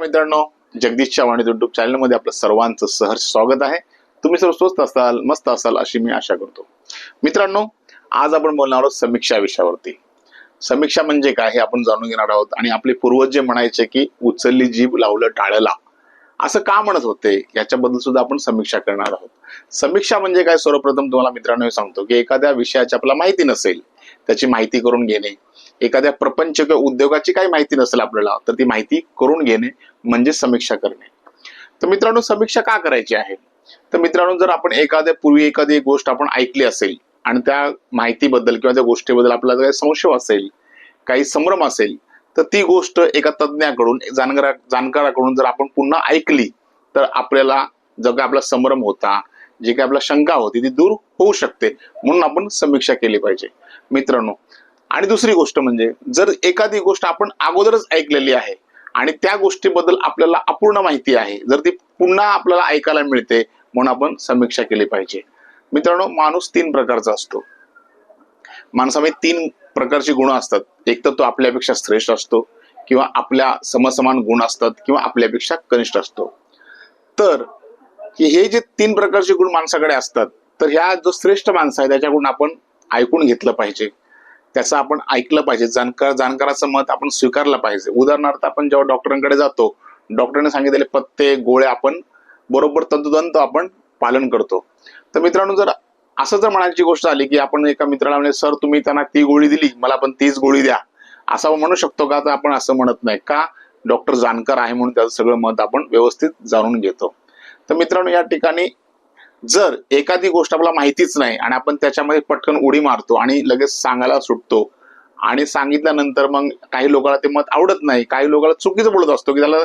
मित्रांनो, Jagdish Chavan YouTube channel मध्ये आपलं सर्वांचं सहर्ष स्वागत आहे। तुम्ही सर्व स्वस्त असाल, मस्त असाल अशी मी आशा करतो। मित्रांनो, आज आपण बोलणार आहोत समीक्षा विषयावरती। समीक्षा म्हणजे काय हे आपण जाणून घेणार आहोत आणि आपले पूर्वज जे म्हणायचे की उचलली जीभ लावलं टाळ्याला, असं का म्हणत होते याच्याबद्दल सुद्धा आपण समीक्षा करणार आहोत। समीक्षा म्हणजे काय, सर्वप्रथम तुम्हाला मित्रांनो हे सांगतो की एखाद्या विषयाची आपल्याला माहिती नसेल त्याची माहिती करून घेणे, एखाद्या प्रपंच किंवा उद्योगाची काही माहिती नसेल आपल्याला तर ती माहिती करून घेणे म्हणजे समीक्षा करणे। तर मित्रांनो, समीक्षा का करायची आहे? तर मित्रांनो, जर आपण पूर्वी एखादी गोष्ट आपण ऐकली असेल आणि त्या माहितीबद्दल किंवा त्या गोष्टीबद्दल आपल्याला काही संशय असेल, काही संभ्रम असेल, तर ती गोष्ट एका तज्ञाकडून, जाणकाराकडून जर आपण पुन्हा ऐकली तर आपल्याला जो काही आपला संभ्रम होता, जी काही आपला शंका होती ती दूर होऊ शकते। म्हणून आपण समीक्षा केली पाहिजे मित्रांनो। आणि दुसरी गोष्ट म्हणजे, जर एखादी गोष्ट आपण अगोदरच ऐकलेली आहे आणि त्या गोष्टीबद्दल आपल्याला अपूर्ण माहिती आहे, जर ती पुन्हा आपल्याला ऐकायला मिळते, म्हणून आपण समीक्षा केली पाहिजे। मित्रांनो, माणूस 3 प्रकारचा असतो। माणसामध्ये 3 प्रकारचे गुण असतात। एक तर तो आपल्यापेक्षा श्रेष्ठ असतो, किंवा आपल्या समसमान गुण असतात, किंवा आपल्यापेक्षा कनिष्ठ असतो। तर हे जे 3 प्रकारचे गुण माणसाकडे असतात, तर ह्या जो श्रेष्ठ माणूस आहे त्याच्याकडून आपण ऐकून घेतलं पाहिजे, त्याचं आपण ऐकलं पाहिजे, जाणकाराचं मत आपण स्वीकारलं पाहिजे। उदाहरणार्थ, आपण जेव्हा डॉक्टरांकडे जातो, डॉक्टरने सांगितलेले पथ्ये गोळ्या आपण बरोबर तंतोतंत आपण पालन करतो। तर मित्रांनो, जर असं जर म्हणायची गोष्ट आली की आपण एका मित्राला म्हणजे, सर तुम्ही त्यांना ती गोळी दिली, मला पण तीच गोळी द्या, असं म्हणू शकतो का? तर आपण असं म्हणत नाही का? डॉक्टर जाणकार आहे म्हणून त्याचं सगळं मत आपण व्यवस्थित जाणून घेतो। तर मित्रांनो, या ठिकाणी जर एखादी गोष्ट आपल्याला माहितीच नाही आणि आपण त्याच्यामध्ये पटकन उडी मारतो आणि लगेच सांगायला सुटतो, आणि सांगितल्यानंतर मग काही लोकांना ते मत आवडत नाही, काही लोकांना चुकीचं बोलत असतो की त्याला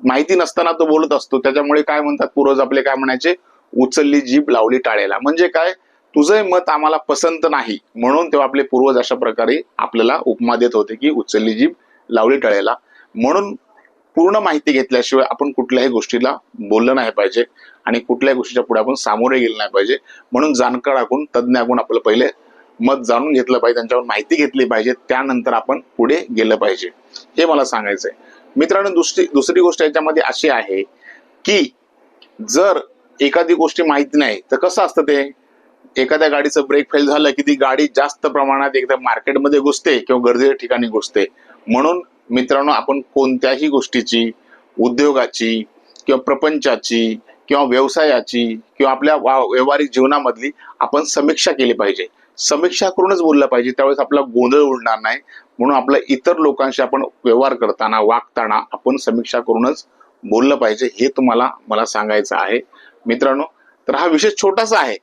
माहिती नसताना तो बोलत असतो। त्याच्यामुळे काय म्हणतात पूर्वज आपले, काय म्हणायचे, उचलली जीभ लावली टाळ्याला। म्हणजे काय, तुझं मत आम्हाला पसंत नाही म्हणून तेव्हा आपले पूर्वज अशा प्रकारे आपल्याला उपमा देत होते की उचलली जीभ लावली टाळ्याला। म्हणून पूर्ण माहिती घेतल्याशिवाय आपण कुठल्याही गोष्टीला बोललं नाही पाहिजे आणि कुठल्याही गोष्टीच्या पुढे आपण सामोरे गेलं नाही पाहिजे। म्हणून जाणकाराकडून, तज्ञाकडून आपलं पहिले मत जाणून घेतलं पाहिजे, त्यांच्यावर माहिती घेतली पाहिजे, त्यानंतर आपण पुढे गेलं पाहिजे, हे मला सांगायचंय। मित्रांनो, दुसरी गोष्ट याच्यामध्ये अशी आहे की जर एखादी गोष्टी माहिती नाही तर कसं असतं, ते एखाद्या गाडीचं ब्रेक फेल झालं की ती गाडी जास्त प्रमाणात एकदा मार्केटमध्ये घुसते किंवा गर्दीच्या ठिकाणी घुसते। म्हणून मित्रांनो, आपण कोणत्याही गोष्टीची, उद्योगाची किंवा प्रपंचाची किंवा व्यवसायाची किंवा आपल्या व्यावहारिक जीवनामधली आपण समीक्षा केली पाहिजे। समीक्षा करूनच बोललं पाहिजे, त्यावेळेस आपला गोंधळ उडणार नाही। म्हणून आपल्या इतर लोकांशी आपण व्यवहार करताना, वागताना आपण समीक्षा करूनच बोललं पाहिजे, हे मला सांगायचं आहे मित्रांनो। तर हा विषय छोटासा आहे,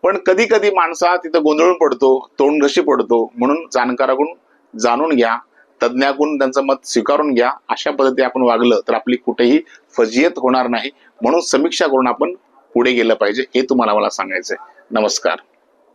पण कधी कधी माणसा तिथं गोंधळून पडतो, तोंडघशी पडतो। म्हणून जाणकाराकडून जाणून घ्या, तज्ञाकडून त्यांचं मत स्वीकारून घ्या। अशा पद्धतीने आपण वागलं तर आपली कुठेही फजियत होणार नाही। म्हणून समीक्षा करून आपण पुढे गेलं पाहिजे, हे मला सांगायचंय। नमस्कार।